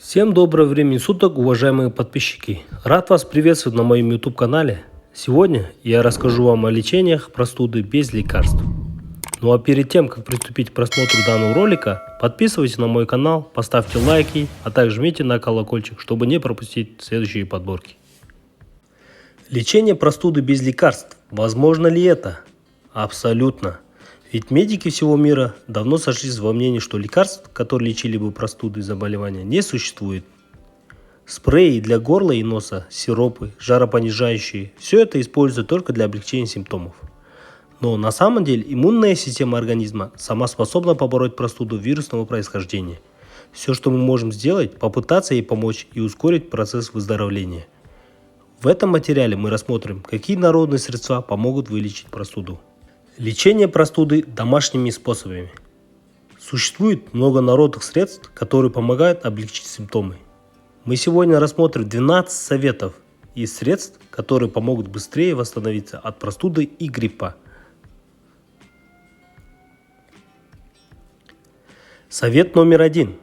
Всем доброго времени суток, уважаемые подписчики! Рад вас приветствовать на моем YouTube канале. Сегодня я расскажу вам о лечениях простуды без лекарств. Ну а перед тем, как приступить к просмотру данного ролика, подписывайтесь на мой канал, поставьте лайки, а также жмите на колокольчик, чтобы не пропустить следующие подборки. Лечение простуды без лекарств. Возможно ли это? Абсолютно. Ведь медики всего мира давно сошлись во мнении, что лекарств, которые лечили бы простуды и заболевания, не существует. Спреи для горла и носа, сиропы, жаропонижающие – все это используют только для облегчения симптомов. Но на самом деле иммунная система организма сама способна побороть простуду вирусного происхождения. Все, что мы можем сделать, попытаться ей помочь и ускорить процесс выздоровления. В этом материале мы рассмотрим, какие народные средства помогут вылечить простуду. Лечение простуды домашними способами. Существует много народных средств, которые помогают облегчить симптомы. Мы сегодня рассмотрим 12 советов и средств, которые помогут быстрее восстановиться от простуды и гриппа. Совет номер 1.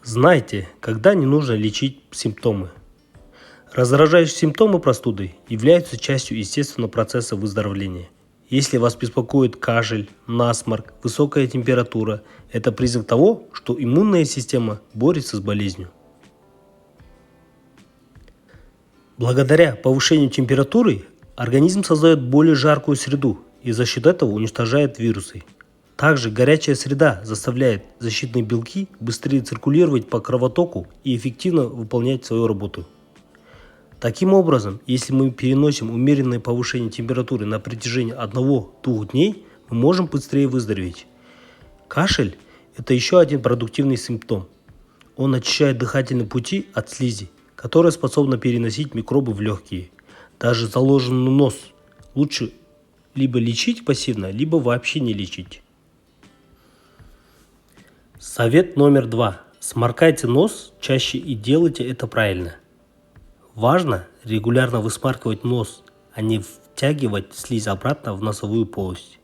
Знайте, когда не нужно лечить симптомы. Раздражающие симптомы простуды являются частью естественного процесса выздоровления. Если вас беспокоит кашель, насморк, высокая температура, это признак того, что иммунная система борется с болезнью. Благодаря повышению температуры организм создает более жаркую среду и за счет этого уничтожает вирусы. Также горячая среда заставляет защитные белки быстрее циркулировать по кровотоку и эффективно выполнять свою работу. Таким образом, если мы переносим умеренное повышение температуры на протяжении 1-2 дней, мы можем быстрее выздороветь. Кашель – это еще один продуктивный симптом. Он очищает дыхательные пути от слизи, которая способна переносить микробы в легкие. Даже заложенный нос лучше либо лечить пассивно, либо вообще не лечить. Совет номер 2. Сморкайте нос чаще и делайте это правильно. Важно регулярно высмаркивать нос, а не втягивать слизь обратно в носовую полость.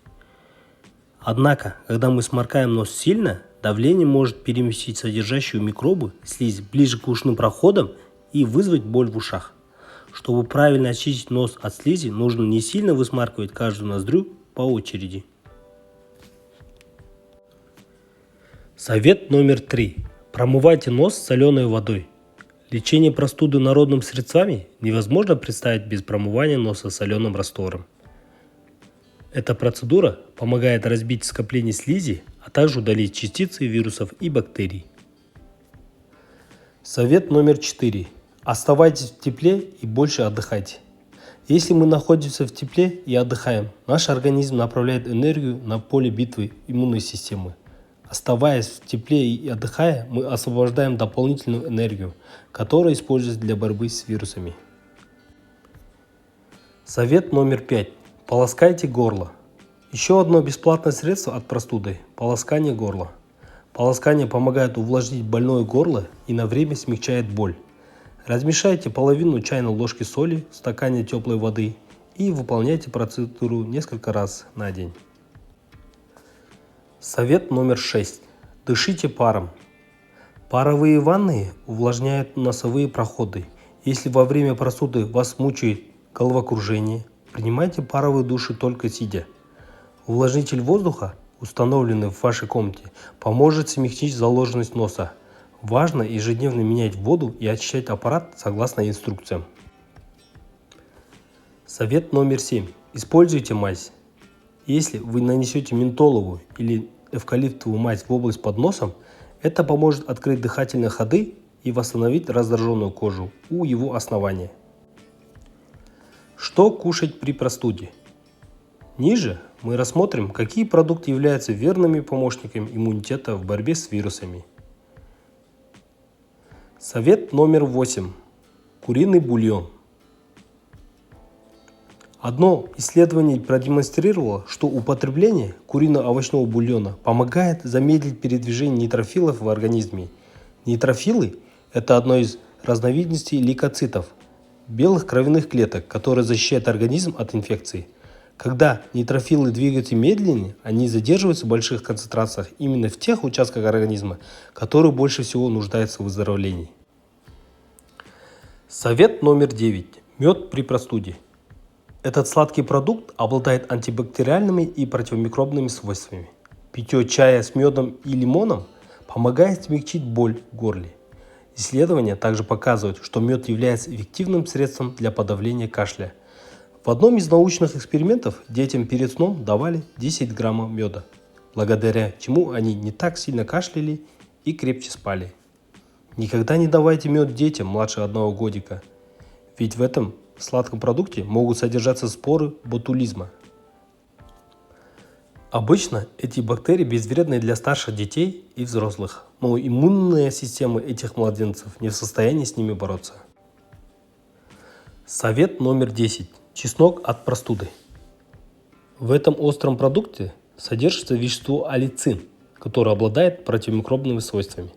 Однако, когда мы сморкаем нос сильно, давление может переместить содержащую микробы слизь ближе к ушным проходам и вызвать боль в ушах. Чтобы правильно очистить нос от слизи, нужно не сильно высмаркивать каждую ноздрю по очереди. Совет номер 3. Промывайте нос соленой водой. Лечение простуды народными средствами невозможно представить без промывания носа соленым раствором. Эта процедура помогает разбить скопление слизи, а также удалить частицы вирусов и бактерий. Совет номер 4. Оставайтесь в тепле и больше отдыхайте. Если мы находимся в тепле и отдыхаем, наш организм направляет энергию на поле битвы иммунной системы. Оставаясь в тепле и отдыхая, мы освобождаем дополнительную энергию, которая используется для борьбы с вирусами. Совет номер 5. Полоскайте горло. Еще одно бесплатное средство от простуды – полоскание горла. Полоскание помогает увлажнить больное горло и на время смягчает боль. Размешайте половину чайной ложки соли в стакане теплой воды и выполняйте процедуру несколько раз на день. Совет номер 6. Дышите паром. Паровые ванны увлажняют носовые проходы. Если во время простуды вас мучает головокружение, принимайте паровые души только сидя. Увлажнитель воздуха, установленный в вашей комнате, поможет смягчить заложенность носа. Важно ежедневно менять воду и очищать аппарат согласно инструкциям. Совет номер 7. Используйте мазь. Если вы нанесете ментоловую или эвкалиптовую мазь в область под носом, это поможет открыть дыхательные ходы и восстановить раздраженную кожу у его основания. Что кушать при простуде? Ниже мы рассмотрим, какие продукты являются верными помощниками иммунитета в борьбе с вирусами. Совет номер 8. Куриный бульон. Одно исследование продемонстрировало, что употребление курино-овощного бульона помогает замедлить передвижение нейтрофилов в организме. Нейтрофилы – это одно из разновидностей лейкоцитов, белых кровяных клеток, которые защищают организм от инфекций. Когда нейтрофилы двигаются медленнее, они задерживаются в больших концентрациях именно в тех участках организма, которые больше всего нуждаются в выздоровлении. Совет номер 9. Мед при простуде. Этот сладкий продукт обладает антибактериальными и противомикробными свойствами. Питье чая с медом и лимоном помогает смягчить боль в горле. Исследования также показывают, что мед является эффективным средством для подавления кашля. В одном из научных экспериментов детям перед сном давали 10 граммов меда, благодаря чему они не так сильно кашляли и крепче спали. Никогда не давайте мед детям младше 1 годика, ведь в этом сладком продукте могут содержаться споры ботулизма. Обычно эти бактерии безвредны для старших детей и взрослых, но иммунная система этих младенцев не в состоянии с ними бороться. Совет номер 10. Чеснок от простуды. В этом остром продукте содержится вещество аллицин, которое обладает противомикробными свойствами.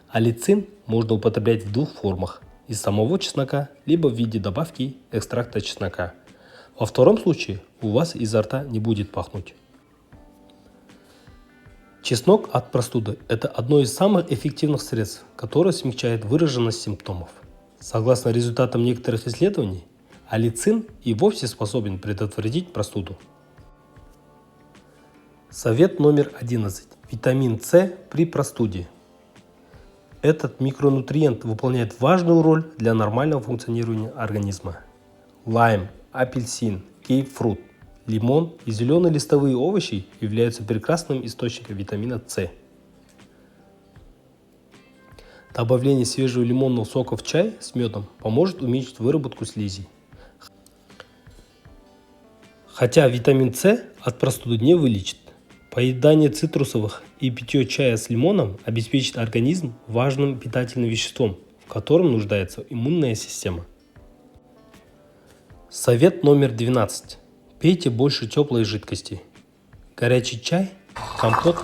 Аллицин можно употреблять в 2 формах: из самого чеснока, либо в виде добавки экстракта чеснока. Во втором случае у вас изо рта не будет пахнуть. Чеснок от простуды – это одно из самых эффективных средств, которое смягчает выраженность симптомов. Согласно результатам некоторых исследований, аллицин и вовсе способен предотвратить простуду. Совет номер 11. Витамин С при простуде. Этот микронутриент выполняет важную роль для нормального функционирования организма. Лайм, апельсин, кейпфрут, лимон и зеленые листовые овощи являются прекрасным источником витамина С. Добавление свежего лимонного сока в чай с медом поможет уменьшить выработку слизи. Хотя витамин С от простуды не вылечит, поедание цитрусовых и питье чая с лимоном обеспечит организм важным питательным веществом, в котором нуждается иммунная система. Совет номер 12. Пейте больше теплой жидкости. Горячий чай, компот,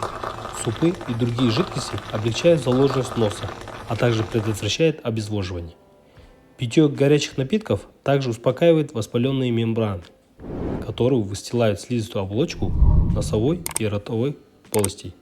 супы и другие жидкости облегчают заложенность носа, а также предотвращает обезвоживание. Питье горячих напитков также успокаивает воспаленные мембраны, которые выстилают слизистую оболочку носовой и ротовой полостей.